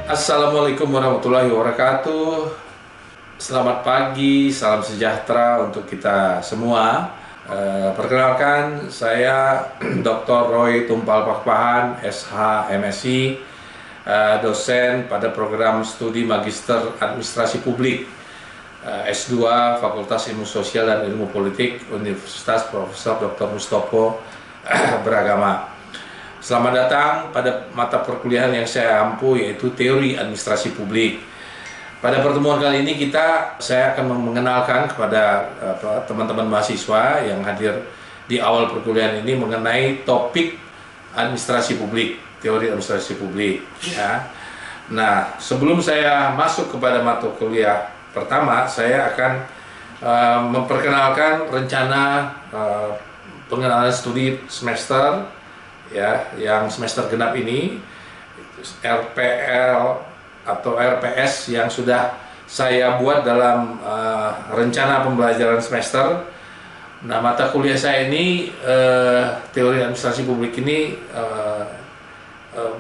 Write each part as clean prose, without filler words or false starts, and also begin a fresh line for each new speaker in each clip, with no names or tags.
Assalamualaikum warahmatullahi wabarakatuh. Selamat pagi, salam sejahtera untuk kita semua. Perkenalkan, saya Dr. Roy Tumpal Pakpahan, SH MSI, dosen pada program studi Magister Administrasi Publik, S2 Fakultas Ilmu Sosial dan Ilmu Politik, Universitas Profesor Dr. Mustopo Beragama. Selamat datang pada mata perkuliahan yang saya ampu, yaitu Teori Administrasi Publik. Pada pertemuan kali ini saya akan mengenalkan kepada teman-teman mahasiswa yang hadir di awal perkuliahan ini mengenai topik administrasi publik, teori administrasi publik. Ya. Nah, sebelum saya masuk kepada mata kuliah pertama, saya akan memperkenalkan rencana pengenalan studi semester, ya, yang semester genap ini, RPL atau RPS yang sudah saya buat dalam rencana pembelajaran semester. Nah, mata kuliah saya ini, teori administrasi publik ini,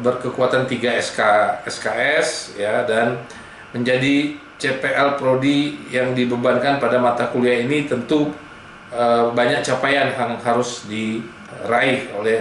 berkekuatan 3 SKS, ya, dan menjadi CPL Prodi yang dibebankan pada mata kuliah ini. Tentu banyak capaian yang harus diraih oleh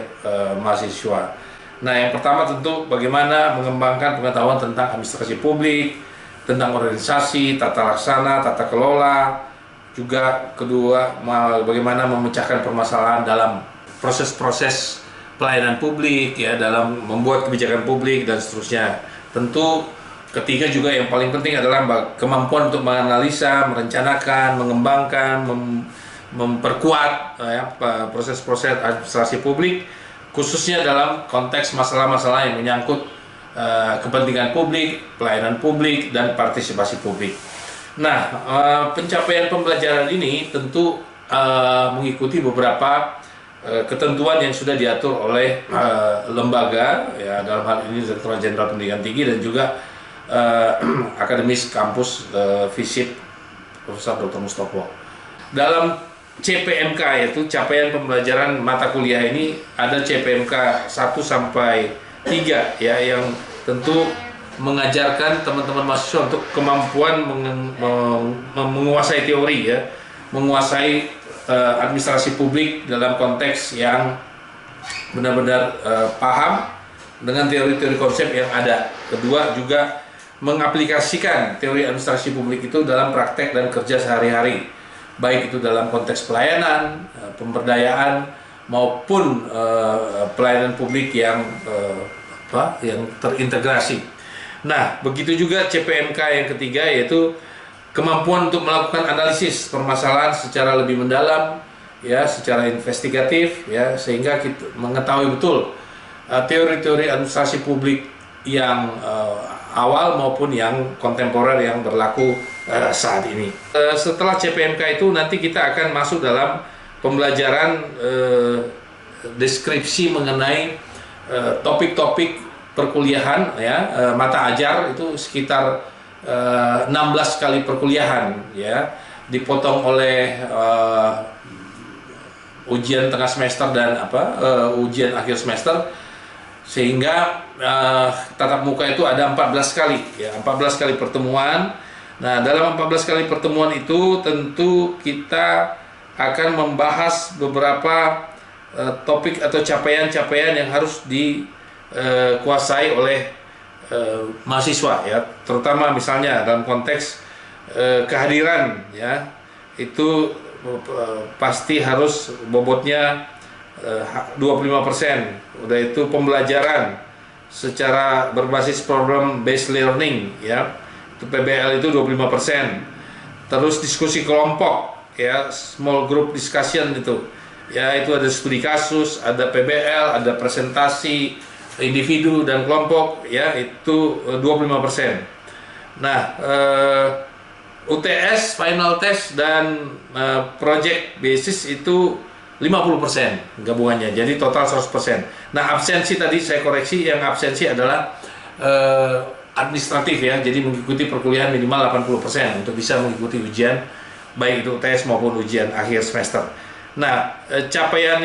mahasiswa. Nah, yang pertama tentu bagaimana mengembangkan pengetahuan tentang administrasi publik, tentang organisasi, tata laksana, tata kelola. Juga kedua, bagaimana memecahkan permasalahan dalam proses-proses pelayanan publik, ya, dalam membuat kebijakan publik dan seterusnya. Tentu ketiga juga yang paling penting adalah kemampuan untuk menganalisa, merencanakan, mengembangkan, memperkuat, ya, proses-proses administrasi publik, khususnya dalam konteks masalah-masalah yang menyangkut kepentingan publik, pelayanan publik, dan partisipasi publik. Nah, pencapaian pembelajaran ini tentu mengikuti beberapa ketentuan yang sudah diatur oleh lembaga, ya, dalam hal ini Direktorat Jenderal Pendidikan Tinggi dan juga akademis kampus FISIP Profesor Dr. Mustopo. Dalam CPMK, yaitu capaian pembelajaran mata kuliah ini, ada CPMK 1 sampai 3, ya, yang tentu mengajarkan teman-teman mahasiswa untuk kemampuan menguasai teori, ya, menguasai administrasi publik dalam konteks yang benar-benar paham dengan teori-teori konsep yang ada. Kedua, juga mengaplikasikan teori administrasi publik itu dalam praktek dan kerja sehari-hari, baik itu dalam konteks pelayanan, pemberdayaan, maupun pelayanan publik yang terintegrasi. Nah, begitu juga CPMK yang ketiga, yaitu kemampuan untuk melakukan analisis permasalahan secara lebih mendalam, ya, secara investigatif, ya, sehingga kita mengetahui betul teori-teori administrasi publik yang awal maupun yang kontemporer yang berlaku saat ini. Setelah CPMK itu nanti kita akan masuk dalam pembelajaran deskripsi mengenai topik-topik perkuliahan, ya, mata ajar itu sekitar 16 kali perkuliahan, ya, dipotong oleh ujian tengah semester dan ujian akhir semester, sehingga tatap muka itu ada 14 kali, ya, 14 kali pertemuan. Nah, dalam 14 kali pertemuan itu tentu kita akan membahas beberapa topik atau capaian-capaian yang harus dikuasai oleh mahasiswa, ya, terutama misalnya dalam konteks kehadiran, ya, itu pasti harus bobotnya 25%. Udah itu pembelajaran secara berbasis problem based learning, ya, itu PBL itu 25%. Terus diskusi kelompok, ya, small group discussion itu, ya, itu ada studi kasus, ada PBL, ada presentasi individu dan kelompok, ya, itu 25%. Nah, UTS, final test, dan project basis itu 50% gabungannya, jadi total 100%. Nah, absensi tadi saya koreksi, yang absensi adalah administratif, ya, jadi mengikuti perkuliahan minimal 80% untuk bisa mengikuti ujian, baik itu UTS maupun ujian akhir semester. Nah, pencapaian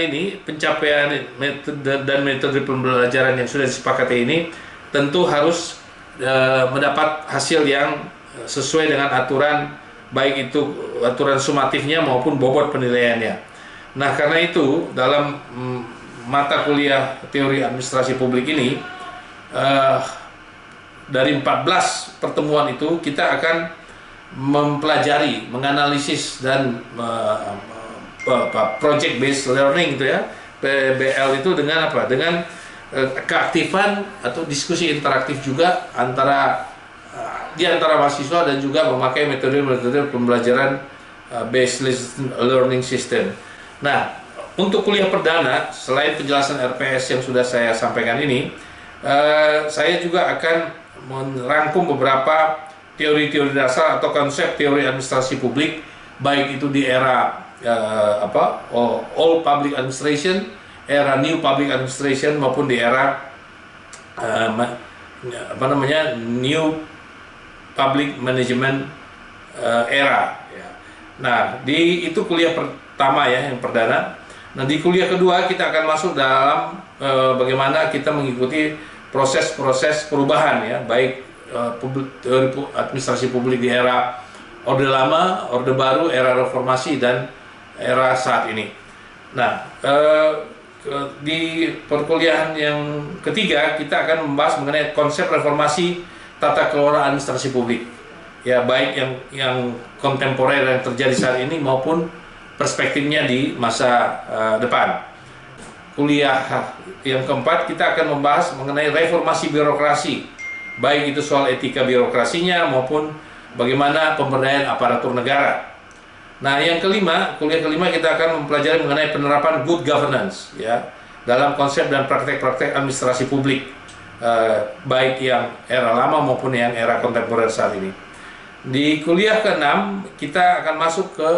metode dan metode pembelajaran yang sudah disepakati ini tentu harus mendapat hasil yang sesuai dengan aturan, baik itu aturan sumatifnya maupun bobot penilaiannya. Nah, karena itu dalam mata kuliah teori administrasi publik ini, dari 14 pertemuan itu kita akan mempelajari, menganalisis dan project based learning itu ya, PBL itu dengan apa? Dengan keaktifan atau diskusi interaktif juga di antara mahasiswa dan juga memakai metode-metode pembelajaran based learning system. Nah, untuk kuliah perdana selain penjelasan RPS yang sudah saya sampaikan ini, saya juga akan merangkum beberapa teori-teori dasar atau konsep teori administrasi publik, baik itu di era old public administration, era new public administration, maupun di era new public management era. Nah, itu kuliah pertama ya, yang perdana. Nah, di kuliah kedua kita akan masuk dalam bagaimana kita mengikuti proses-proses perubahan ya, baik teori administrasi publik di era Orde Lama, Orde Baru, era Reformasi, dan era saat ini. Nah, di perkuliahan yang ketiga kita akan membahas mengenai konsep reformasi tata kelola administrasi publik. Ya, baik yang kontemporer yang terjadi saat ini maupun perspektifnya di masa depan. Kuliah yang keempat kita akan membahas mengenai reformasi birokrasi, baik itu soal etika birokrasinya maupun bagaimana pemberdayaan aparatur negara. Nah, yang kelima, kuliah kelima kita akan mempelajari mengenai penerapan good governance ya dalam konsep dan praktek-praktek administrasi publik, baik yang era lama maupun yang era kontemporer saat ini. Di kuliah keenam kita akan masuk ke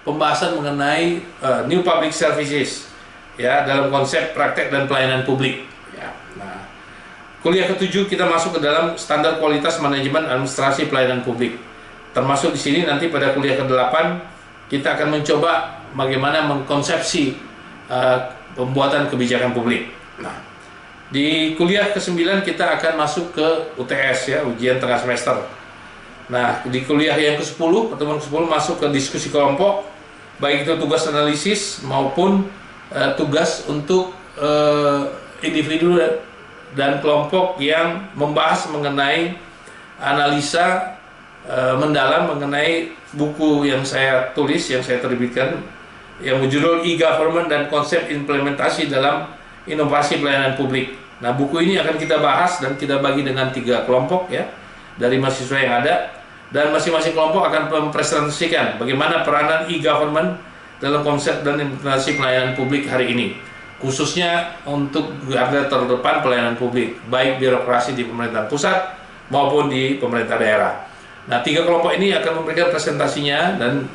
pembahasan mengenai new public services ya dalam konsep praktek dan pelayanan publik ya. Nah, kuliah ketujuh kita masuk ke dalam standar kualitas manajemen administrasi pelayanan publik. Termasuk di sini nanti pada kuliah ke-8 kita akan mencoba bagaimana mengkonsepsi pembuatan kebijakan publik. Nah, di kuliah ke-9 kita akan masuk ke UTS ya, ujian tengah semester. Nah, di kuliah yang ke-10, pertemuan ke-10 masuk ke diskusi kelompok, baik itu tugas analisis maupun tugas untuk individu dan kelompok yang membahas mengenai analisa mendalam mengenai buku yang saya tulis, yang saya terbitkan, yang berjudul E-Government dan Konsep Implementasi dalam Inovasi Pelayanan Publik. Nah, buku ini akan kita bahas dan kita bagi dengan 3 kelompok ya, dari mahasiswa yang ada, dan masing-masing kelompok akan mempresentasikan bagaimana peranan e-government dalam konsep dan implementasi pelayanan publik hari ini, khususnya untuk garda terdepan pelayanan publik, baik birokrasi di pemerintahan pusat maupun di pemerintah daerah. Nah, 3 kelompok ini akan memberikan presentasinya dan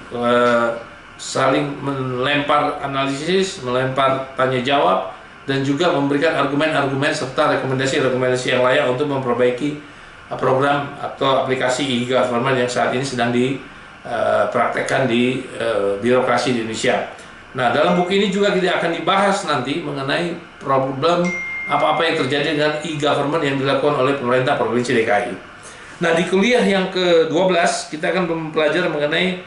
saling melempar analisis, melempar tanya jawab, dan juga memberikan argumen-argumen serta rekomendasi-rekomendasi yang layak untuk memperbaiki program atau aplikasi e-government yang saat ini sedang dipraktekkan di birokrasi di Indonesia. Nah, dalam buku ini juga kita akan dibahas nanti mengenai problem apa-apa yang terjadi dengan e-government yang dilakukan oleh pemerintah Provinsi DKI. Nah, di kuliah yang ke-12 kita akan mempelajari mengenai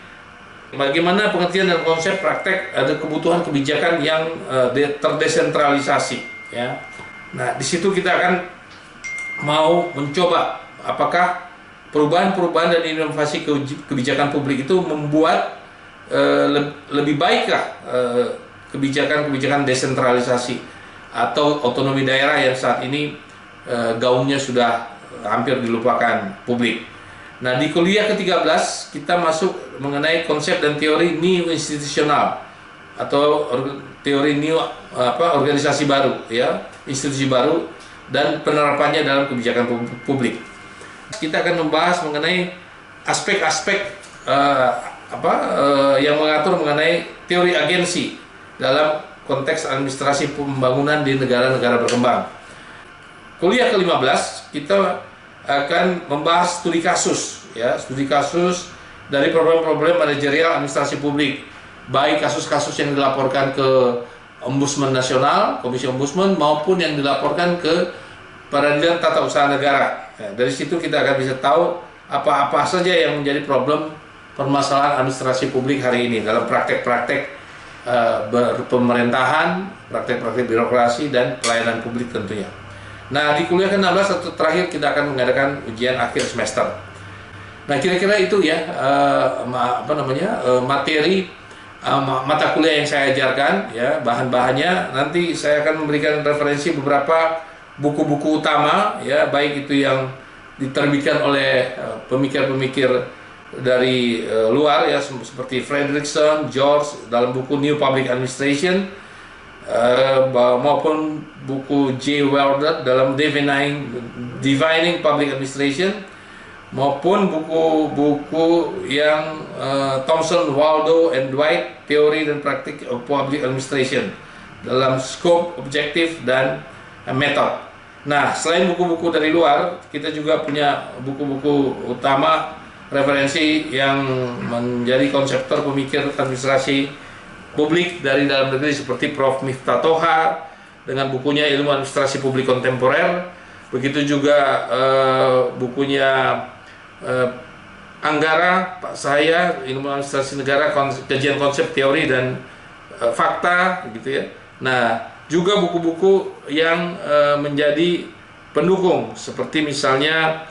bagaimana pengertian dan konsep praktek ada kebutuhan kebijakan yang terdesentralisasi ya. Nah, di situ kita akan mau mencoba apakah perubahan-perubahan dan inovasi kebijakan publik itu membuat lebih baikkah kebijakan-kebijakan desentralisasi atau otonomi daerah yang saat ini gaungnya sudah hampir dilupakan publik. Nah, di kuliah ke-13 kita masuk mengenai konsep dan teori new institusional atau teori new organisasi baru ya, institusi baru dan penerapannya dalam kebijakan publik. Kita akan membahas mengenai aspek-aspek yang mengatur mengenai teori agensi dalam konteks administrasi pembangunan di negara-negara berkembang. Kuliah ke-15 kita akan membahas studi kasus ya, studi kasus dari problem-problem manajerial administrasi publik, baik kasus-kasus yang dilaporkan ke Ombudsman Nasional, Komisi Ombudsman, maupun yang dilaporkan ke peradilan tata usaha negara. Ya, dari situ kita akan bisa tahu apa-apa saja yang menjadi problem permasalahan administrasi publik hari ini dalam praktek-praktek pemerintahan, praktek-praktek birokrasi dan pelayanan publik tentunya. Nah, di kuliah ke-16 atau terakhir kita akan mengadakan ujian akhir semester. Nah, kira-kira itu ya materi mata kuliah yang saya ajarkan ya, bahan-bahannya. Nanti saya akan memberikan referensi beberapa buku-buku utama ya, baik itu yang diterbitkan oleh pemikir-pemikir dari luar ya, seperti Fredrickson, George dalam buku New Public Administration, maupun buku J. Weldon dalam Defining Public Administration, maupun buku-buku yang Thomson, Waldo, and Dwight, Teori dan Praktik of Public Administration dalam Scope, Objektif, dan Method. Nah, selain buku-buku dari luar, kita juga punya buku-buku utama referensi yang menjadi konseptor pemikir administrasi publik dari dalam negeri seperti Prof. Miftah Toha dengan bukunya Ilmu Administrasi Publik Kontemporer, begitu juga bukunya Anggara, Pak saya, Ilmu Administrasi Negara, Kajian Konsep Teori dan Fakta, gitu ya. Nah, juga buku-buku yang menjadi pendukung seperti misalnya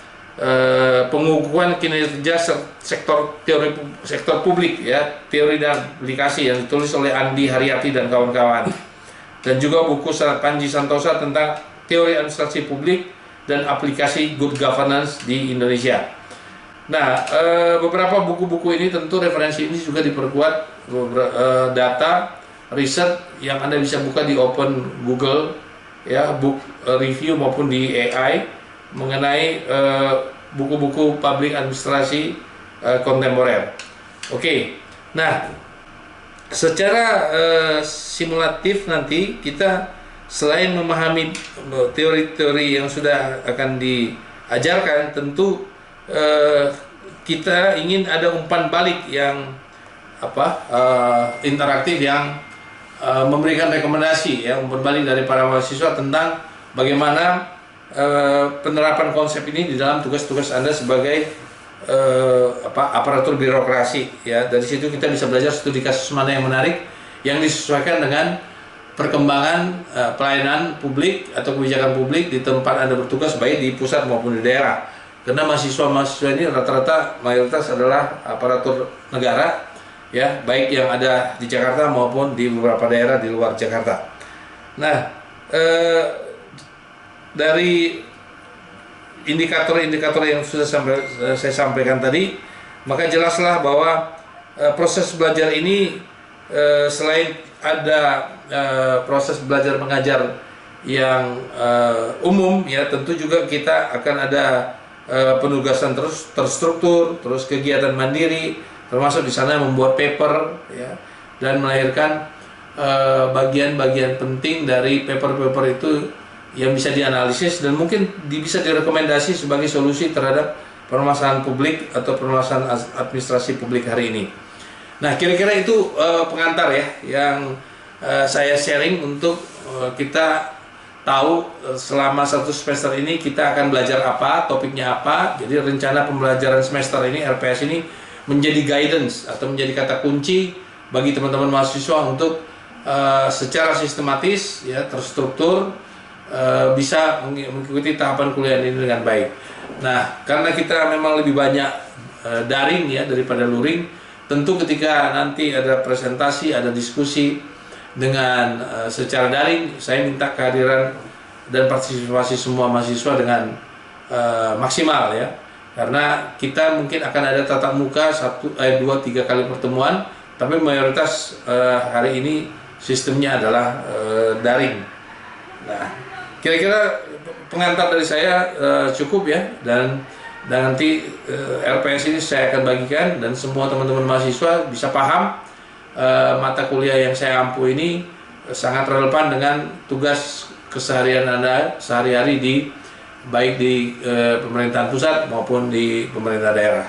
pengukuhan kinerja sektor publik ya, teori dan aplikasi yang ditulis oleh Andi Haryati dan kawan-kawan, dan juga buku Panji Santosa tentang teori administrasi publik dan aplikasi good governance di Indonesia. Nah, beberapa buku-buku ini tentu referensi ini juga diperkuat data riset yang Anda bisa buka di Open Google ya, book review maupun di AI mengenai buku-buku publik administrasi kontemporer. Oke. Nah, secara simulatif nanti kita selain memahami teori-teori yang sudah akan diajarkan, tentu kita ingin ada umpan balik yang interaktif yang memberikan rekomendasi ya, umpan balik dari para mahasiswa tentang bagaimana penerapan konsep ini di dalam tugas-tugas Anda sebagai aparatur birokrasi ya. Dari situ kita bisa belajar studi kasus mana yang menarik yang disesuaikan dengan perkembangan pelayanan publik atau kebijakan publik di tempat Anda bertugas, baik di pusat maupun di daerah. Karena mahasiswa-mahasiswa ini rata-rata mayoritas adalah aparatur negara ya, baik yang ada di Jakarta maupun di beberapa daerah di luar Jakarta. Nah, dari indikator-indikator yang sudah saya sampaikan tadi, maka jelaslah bahwa proses belajar ini selain ada proses belajar mengajar yang umum ya, tentu juga kita akan ada penugasan terstruktur, terus kegiatan mandiri, termasuk di sana membuat paper ya, dan melahirkan bagian-bagian penting dari paper-paper itu yang bisa dianalisis dan mungkin bisa direkomendasi sebagai solusi terhadap permasalahan publik atau permasalahan administrasi publik hari ini. Nah, kira-kira itu pengantar ya yang saya sharing untuk kita tahu selama satu semester ini kita akan belajar apa, topiknya apa. Jadi rencana pembelajaran semester ini, RPS ini, menjadi guidance atau menjadi kata kunci bagi teman-teman mahasiswa untuk secara sistematis ya, terstruktur, bisa mengikuti tahapan kuliah ini dengan baik. Nah, karena kita memang lebih banyak daring ya daripada luring, tentu ketika nanti ada presentasi, ada diskusi dengan secara daring, saya minta kehadiran dan partisipasi semua mahasiswa dengan maksimal ya. Karena kita mungkin akan ada tatap muka 2-3 kali pertemuan, tapi mayoritas hari ini sistemnya adalah daring. Nah, kira-kira pengantar dari saya cukup ya, dan nanti RPS ini saya akan bagikan dan semua teman-teman mahasiswa bisa paham mata kuliah yang saya ampu ini sangat relevan dengan tugas keseharian Anda sehari-hari baik di pemerintahan pusat maupun di pemerintah daerah.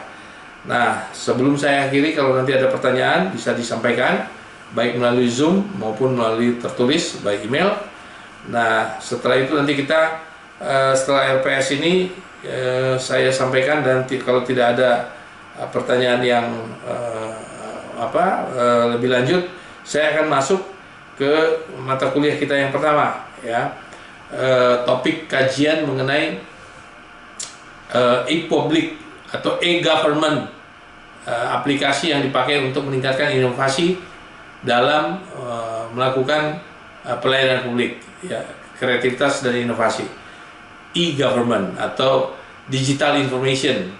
Nah, sebelum saya akhiri, kalau nanti ada pertanyaan bisa disampaikan baik melalui Zoom maupun melalui tertulis by email. Nah, setelah itu nanti kita setelah LPS ini saya sampaikan, dan kalau tidak ada pertanyaan yang lebih lanjut, saya akan masuk ke mata kuliah kita yang pertama, ya. Topik kajian mengenai e-public atau e-government, aplikasi yang dipakai untuk meningkatkan inovasi dalam melakukan pelayanan publik, ya, kreativitas dan inovasi. E-government atau digital information,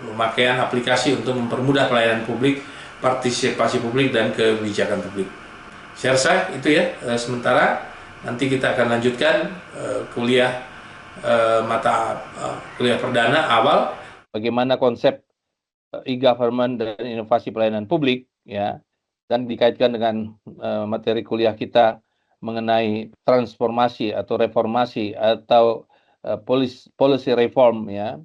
pemakaian aplikasi untuk mempermudah pelayanan publik, partisipasi publik, dan kebijakan publik. Saya rasa itu ya sementara. Nanti kita akan lanjutkan kuliah kuliah perdana awal, bagaimana konsep e-government dan inovasi pelayanan publik, ya, dan dikaitkan dengan materi kuliah kita mengenai transformasi atau reformasi atau policy reform, ya,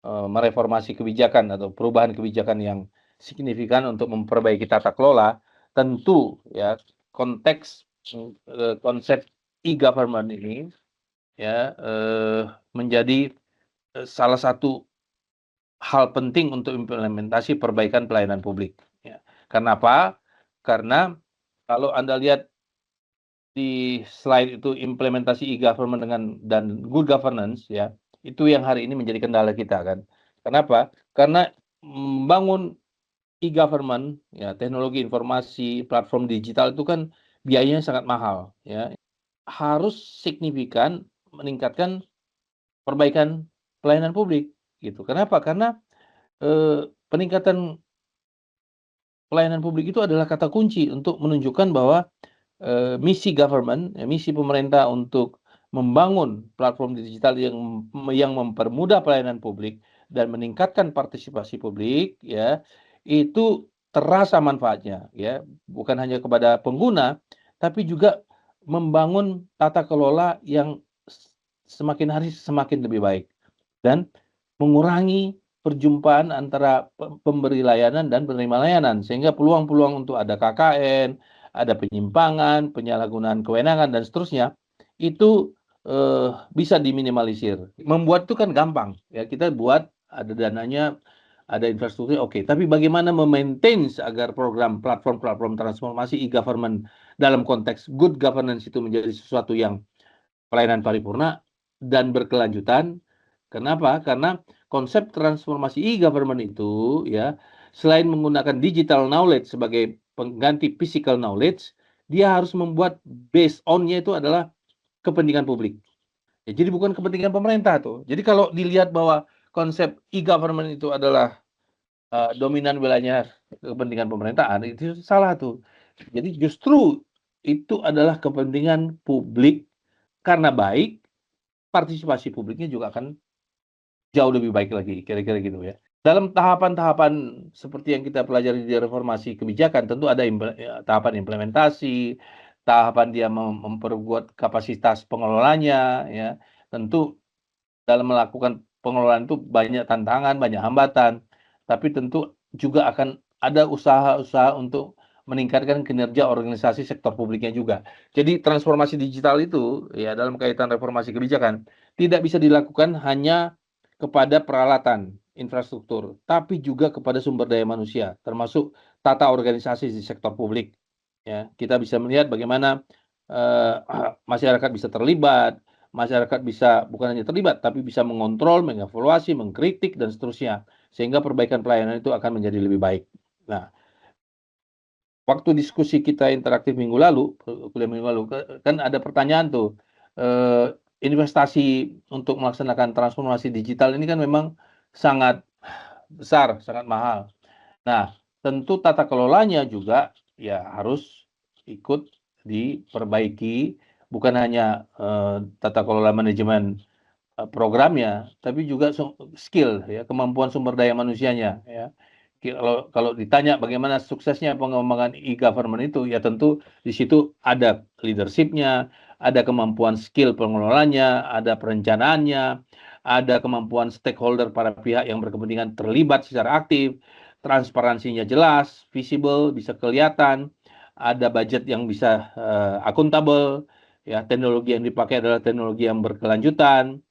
mereformasi kebijakan atau perubahan kebijakan yang signifikan untuk memperbaiki tata kelola. Tentu ya konteks konsep e-government ini, ya, menjadi salah satu hal penting untuk implementasi perbaikan pelayanan publik, ya. Kenapa? Karena kalau Anda lihat di slide itu implementasi e-government dan good governance, ya, itu yang hari ini menjadi kendala kita kan. Kenapa? Karena membangun e-government, ya, teknologi informasi, platform digital itu kan biayanya sangat mahal, ya. Harus signifikan meningkatkan perbaikan pelayanan publik, gitu. Kenapa? Karena peningkatan pelayanan publik itu adalah kata kunci untuk menunjukkan bahwa misi government, ya, misi pemerintah untuk membangun platform digital yang mempermudah pelayanan publik dan meningkatkan partisipasi publik, ya, itu terasa manfaatnya, ya, bukan hanya kepada pengguna, tapi juga membangun tata kelola yang semakin hari semakin lebih baik dan mengurangi perjumpaan antara pemberi layanan dan penerima layanan, sehingga peluang-peluang untuk ada KKN, ada penyimpangan, penyalahgunaan kewenangan, dan seterusnya, itu bisa diminimalisir. Membuat itu kan gampang, ya, kita buat, ada dananya, ada infrastruktur, oke. Tapi bagaimana memaintain agar program platform transformasi e-government dalam konteks good governance itu menjadi sesuatu yang pelayanan paripurna dan berkelanjutan. Kenapa? Karena konsep transformasi e-government itu, ya, selain menggunakan digital knowledge sebagai pengganti physical knowledge, dia harus membuat based on-nya itu adalah kepentingan publik. Ya, jadi bukan kepentingan pemerintah tuh. Jadi kalau dilihat bahwa konsep e-government itu adalah dominan wilayahnya kepentingan pemerintahan, itu salah tuh. Jadi justru itu adalah kepentingan publik, karena baik, partisipasi publiknya juga akan jauh lebih baik lagi, kira-kira gitu ya. Dalam tahapan-tahapan seperti yang kita pelajari di reformasi kebijakan, tentu ada tahapan implementasi, tahapan dia memperkuat kapasitas pengelolanya, ya. Tentu dalam melakukan pengelolaan itu banyak tantangan, banyak hambatan, tapi tentu juga akan ada usaha-usaha untuk meningkatkan kinerja organisasi sektor publiknya juga. Jadi transformasi digital itu, ya, dalam kaitan reformasi kebijakan tidak bisa dilakukan hanya kepada peralatan infrastruktur, tapi juga kepada sumber daya manusia, termasuk tata organisasi di sektor publik. Ya, kita bisa melihat bagaimana masyarakat bisa terlibat, masyarakat bisa bukan hanya terlibat, tapi bisa mengontrol, mengevaluasi, mengkritik, dan seterusnya, sehingga perbaikan pelayanan itu akan menjadi lebih baik. Nah, waktu diskusi kita interaktif minggu lalu, kuliah minggu lalu, kan ada pertanyaan tuh, investasi untuk melaksanakan transformasi digital ini kan memang sangat besar, sangat mahal. Nah, tentu tata kelolanya juga ya harus ikut diperbaiki, bukan hanya tata kelola manajemen programnya, tapi juga skill, ya, kemampuan sumber daya manusianya, ya. Kalau ditanya bagaimana suksesnya pengembangan e-government itu, ya tentu di situ ada leadership-nya, ada kemampuan skill pengelolanya, ada perencanaannya, ada kemampuan stakeholder para pihak yang berkepentingan terlibat secara aktif, transparansinya jelas, visible, bisa kelihatan, ada budget yang bisa akuntabel,
ya teknologi yang dipakai adalah teknologi yang berkelanjutan,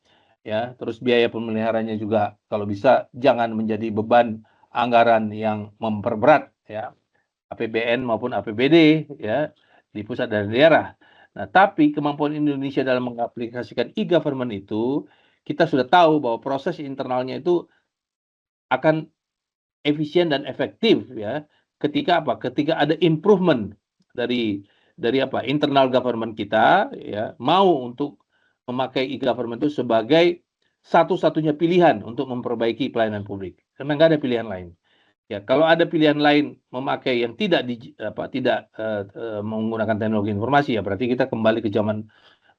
ya, terus biaya pemeliharaannya juga kalau bisa jangan menjadi beban anggaran yang memperberat, ya, APBN maupun APBD, ya, di pusat dan daerah. Nah, tapi kemampuan Indonesia dalam mengaplikasikan e-government itu, kita sudah tahu bahwa proses internalnya itu akan efisien dan efektif, ya, ketika apa? Ketika ada improvement dari apa? Internal government kita, ya, mau untuk memakai e-government itu sebagai satu-satunya pilihan untuk memperbaiki pelayanan publik. Karena nggak ada pilihan lain. Ya, kalau ada pilihan lain memakai yang tidak menggunakan teknologi informasi, ya berarti kita kembali ke zaman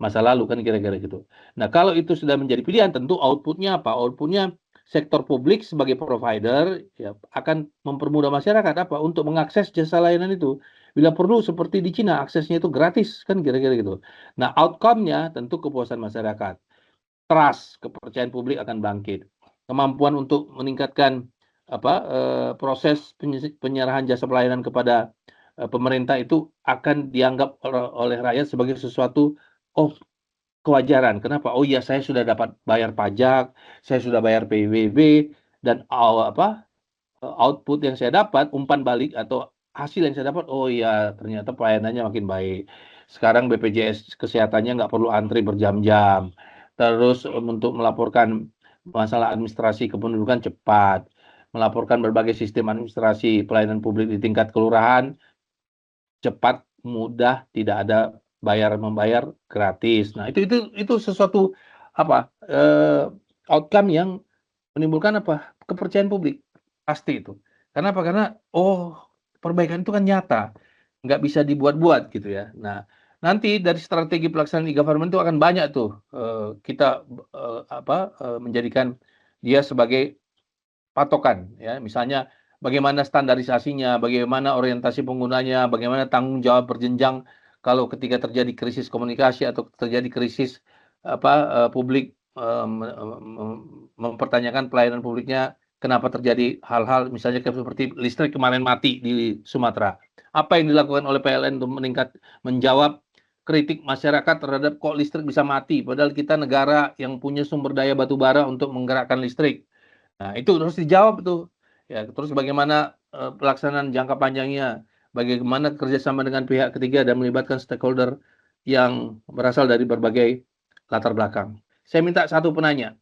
masa lalu kan kira-kira gitu. Nah, kalau itu sudah menjadi pilihan, tentu outputnya apa? Outputnya sektor publik sebagai provider, ya, akan mempermudah masyarakat apa? Untuk mengakses jasa layanan itu. Bila perlu seperti di Cina, aksesnya itu gratis kan kira-kira gitu. Nah, outcome-nya tentu kepuasan masyarakat. Trust, kepercayaan publik akan bangkit. Kemampuan untuk meningkatkan proses penyerahan jasa pelayanan kepada pemerintah itu akan dianggap oleh rakyat sebagai sesuatu, oh, kewajaran. Kenapa? Oh iya, saya sudah dapat bayar pajak, saya sudah bayar PBB, dan output yang saya dapat, umpan balik atau hasil yang saya dapat, oh iya, ternyata pelayanannya makin baik. Sekarang BPJS kesehatannya nggak perlu antri berjam-jam. Terus untuk melaporkan masalah administrasi kependudukan cepat, melaporkan berbagai sistem administrasi pelayanan publik di tingkat kelurahan cepat, mudah, tidak ada bayar-membayar, gratis. Nah, itu sesuatu apa? Outcome yang menimbulkan apa? Kepercayaan publik. Pasti itu. Karena apa? Karena oh, perbaikan itu kan nyata, nggak bisa dibuat-buat gitu ya. Nah, nanti dari strategi pelaksanaan e-government itu akan banyak tuh kita menjadikan dia sebagai patokan, ya, misalnya bagaimana standarisasinya, bagaimana orientasi penggunanya, bagaimana tanggung jawab berjenjang kalau ketika terjadi krisis komunikasi atau terjadi krisis publik, mempertanyakan pelayanan publiknya, kenapa terjadi hal-hal misalnya seperti listrik kemarin mati di Sumatera. Apa yang dilakukan oleh PLN untuk menjawab kritik masyarakat terhadap kok listrik bisa mati, padahal kita negara yang punya sumber daya batu bara untuk menggerakkan listrik. Nah, itu terus dijawab tuh. Ya, terus bagaimana pelaksanaan jangka panjangnya, bagaimana kerjasama dengan pihak ketiga dan melibatkan stakeholder yang berasal dari berbagai latar belakang. Saya minta satu penanya.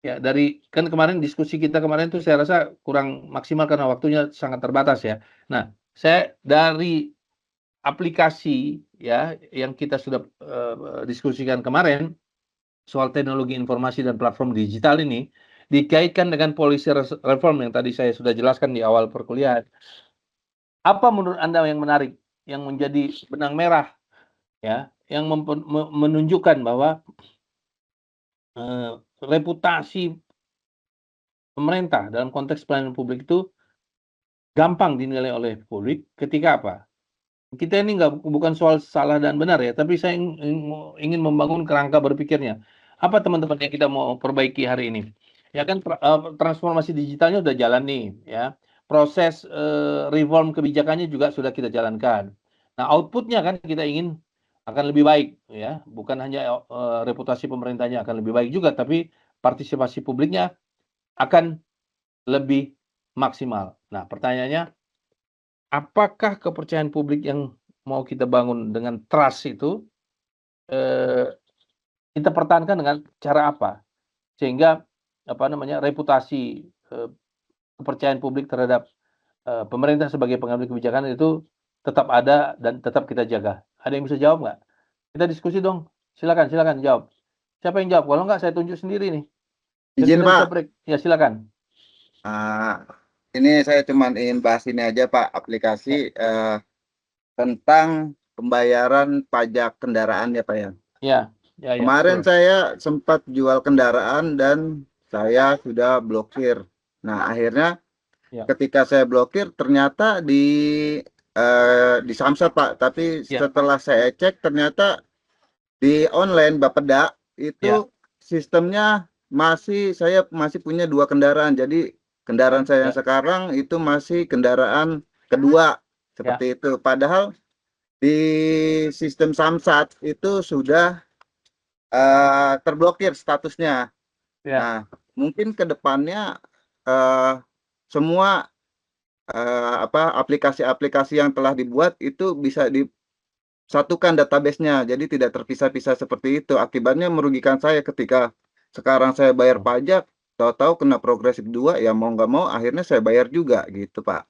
Ya, dari kan kemarin diskusi kita kemarin tuh saya rasa kurang maksimal karena waktunya sangat terbatas ya. Nah, saya dari aplikasi ya yang kita sudah diskusikan kemarin soal teknologi informasi dan platform digital ini dikaitkan dengan policy reform yang tadi saya sudah jelaskan di awal perkuliahan. Apa menurut Anda yang menarik, yang menjadi benang merah, ya, yang menunjukkan bahwa reputasi pemerintah dalam konteks pelayanan publik itu gampang dinilai oleh publik ketika apa? Kita ini bukan soal salah dan benar ya, tapi saya ingin membangun kerangka berpikirnya. Apa teman-teman yang kita mau perbaiki hari ini? Ya kan transformasi digitalnya sudah jalan nih, ya. Proses reform kebijakannya juga sudah kita jalankan. Nah, outputnya kan kita ingin akan lebih baik, ya. Bukan hanya reputasi pemerintahnya akan lebih baik juga, tapi partisipasi publiknya akan lebih maksimal. Nah, pertanyaannya, apakah kepercayaan publik yang mau kita bangun dengan trust itu kita pertahankan dengan cara apa? Sehingga reputasi kepercayaan publik terhadap pemerintah sebagai pengambil kebijakan itu tetap ada dan tetap kita jaga. Ada yang bisa jawab nggak? Kita diskusi dong. Silakan, silakan jawab. Siapa yang jawab? Kalau nggak saya tunjuk sendiri nih.
Izin
Kita bisa
Pak,
break. Ya silakan.
ini saya cuma ingin bahas ini aja Pak, aplikasi tentang pembayaran pajak kendaraan ya Pak ya.
Ya, ya, ya,
Kemarin
betul.
saya sempat jual kendaraan dan saya sudah blokir. Nah akhirnya
Ya,
ketika saya blokir ternyata di Samsat Pak, tapi
ya,
setelah saya cek ternyata di online Bapeda
ya,
itu sistemnya saya masih punya dua kendaraan. Jadi kendaraan saya yang
ya,
sekarang itu masih kendaraan kedua
ya,
seperti itu. Padahal di sistem Samsat itu sudah terblokir statusnya.
Ya.
Nah, mungkin ke depannya eh, semua aplikasi-aplikasi yang telah dibuat itu bisa disatukan database-nya, jadi tidak terpisah-pisah seperti itu. Akibatnya merugikan saya ketika sekarang saya bayar pajak, tahu-tahu kena progresif 2, ya mau nggak mau akhirnya saya bayar juga gitu, Pak.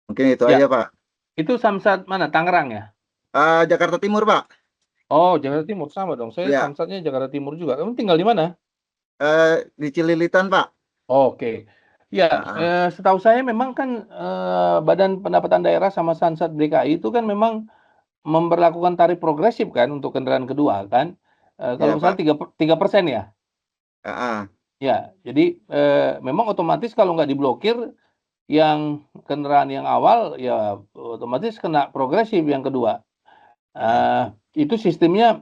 Mungkin itu
Ya,
aja, Pak.
itu Samsat mana? Tangerang ya?
Jakarta Timur, Pak.
Oh, Jakarta Timur sama dong. Saya
Ya,
Samsatnya Jakarta Timur juga. Kamu tinggal di mana?
di Cililitan, Pak.
Oke. Ya,
Ah,
setahu saya memang kan Badan Pendapatan Daerah sama Samsat DKI itu kan memang memberlakukan tarif progresif kan untuk kendaraan kedua kan. Kalau
ya,
misalnya
Pak.
3% ya.
Ah, ah.
Ya, jadi memang otomatis kalau nggak diblokir yang kendaraan yang awal ya otomatis kena progresif yang kedua.
Ah.
Itu sistemnya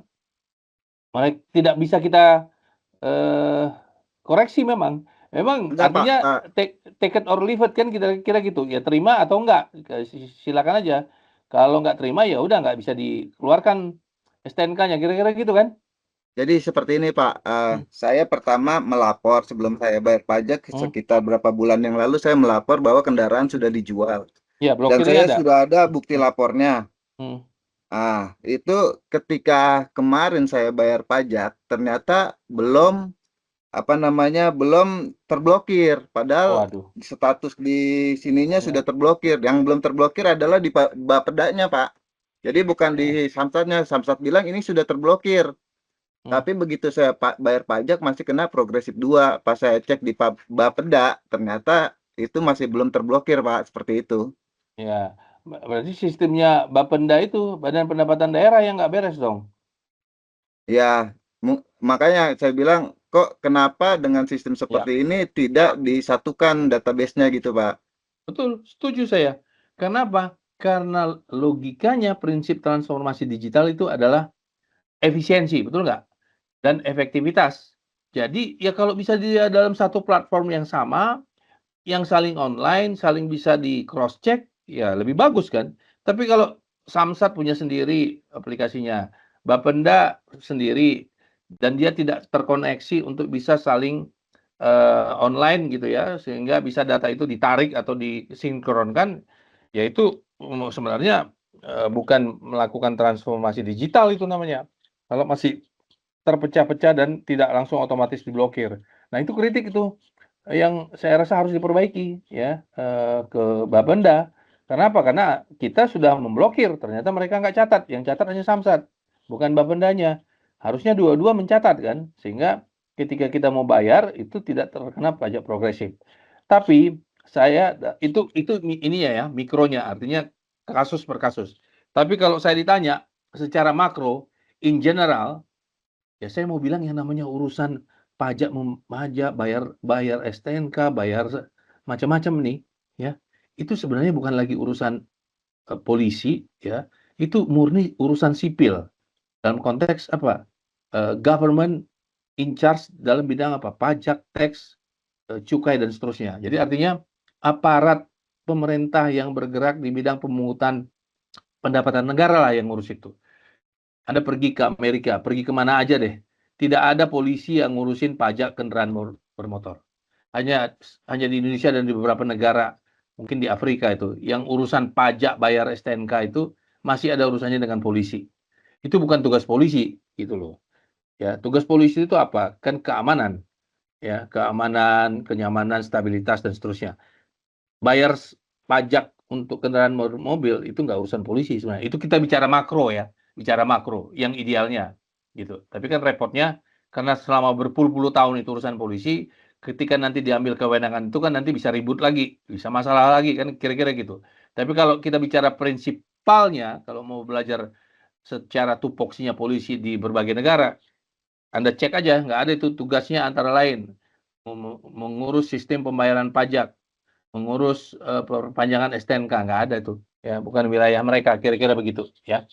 mereka tidak bisa kita eh, koreksi memang. Memang
Enggak, Pak.
artinya take it or leave it kan kira-kira gitu. Ya terima atau enggak, silakan aja. Kalau nggak terima ya udah nggak bisa dikeluarkan STNK-nya kira-kira gitu kan?
Jadi seperti ini, Pak.
Hmm,
Saya pertama melapor sebelum saya bayar pajak,
hmm.
sekitar berapa bulan yang lalu saya melapor bahwa kendaraan sudah dijual.
Ya
Dan
blokirnya
saya
ada.
sudah ada bukti
Hmm,
lapornya.
hmm.
Itu ketika kemarin saya bayar pajak, ternyata belum terblokir. Padahal
Waduh.
status di sininya sudah
Ya,
terblokir. Yang belum terblokir adalah di Bapedanya, Pak. Jadi bukan di
ya.
Samsatnya. Samsat bilang ini sudah terblokir.
Hmm.
Tapi begitu saya bayar pajak masih kena progresif 2. Pas saya cek di Bapeda, ternyata itu masih belum terblokir, Pak. Seperti itu.
Ya, berarti sistemnya Bapenda itu Badan Pendapatan Daerah yang nggak beres dong.
Ya, makanya saya bilang, kok kenapa dengan sistem
Ya,
seperti ini tidak disatukan database-nya gitu, Pak?
betul, setuju saya. Kenapa? Karena logikanya prinsip transformasi digital itu adalah efisiensi, betul nggak? Dan efektivitas. Jadi ya kalau bisa di dalam satu platform yang sama, yang saling online, saling bisa di cross check, ya lebih bagus kan. Tapi kalau Samsat punya sendiri aplikasinya, Bapenda sendiri, dan dia tidak terkoneksi untuk bisa saling online gitu ya, sehingga bisa data itu ditarik atau disinkronkan, ya itu sebenarnya bukan melakukan transformasi digital itu namanya. Kalau masih terpecah-pecah dan tidak langsung otomatis diblokir. Nah itu kritik itu yang saya rasa harus diperbaiki ya ke Bapenda. Kenapa? Karena kita sudah memblokir, ternyata mereka nggak catat, yang catat hanya Samsat, bukan Bapendanya. Harusnya dua-dua mencatat kan, sehingga ketika kita mau bayar itu tidak terkena pajak progresif. Tapi saya itu ini ya mikronya, artinya kasus per kasus. Tapi kalau saya ditanya secara makro, in general, ya saya mau bilang yang namanya urusan pajak, bayar bayar STNK, bayar macam-macam nih, ya. Itu sebenarnya bukan lagi urusan polisi, ya. Itu murni urusan sipil. Dalam konteks apa? Government in charge dalam bidang apa? Pajak, teks, cukai dan seterusnya. Jadi artinya aparat pemerintah yang bergerak di bidang pemungutan pendapatan negara lah yang ngurus itu. Anda pergi ke Amerika, pergi kemana aja deh. Tidak ada polisi yang ngurusin pajak kendaraan bermotor. Hanya hanya di Indonesia dan di beberapa negara, mungkin di Afrika itu, yang urusan pajak bayar STNK itu masih ada urusannya dengan polisi. Itu bukan tugas polisi, gitu loh. Ya, tugas polisi itu apa? Kan keamanan, ya, keamanan, kenyamanan, stabilitas dan seterusnya. Bayar pajak untuk kendaraan mobil itu nggak urusan polisi sebenarnya. Itu kita bicara makro ya, bicara makro yang idealnya gitu. Tapi kan repotnya karena selama berpuluh-puluh tahun itu urusan polisi, ketika nanti diambil kewenangan itu kan nanti bisa ribut lagi, bisa masalah lagi kan kira-kira gitu. Tapi kalau kita bicara prinsipalnya, kalau mau belajar secara tupoksinya polisi di berbagai negara, Anda cek aja, nggak ada itu tugasnya antara lain mengurus sistem pembayaran pajak, mengurus perpanjangan STNK, nggak ada itu, ya bukan wilayah mereka, kira-kira begitu ya.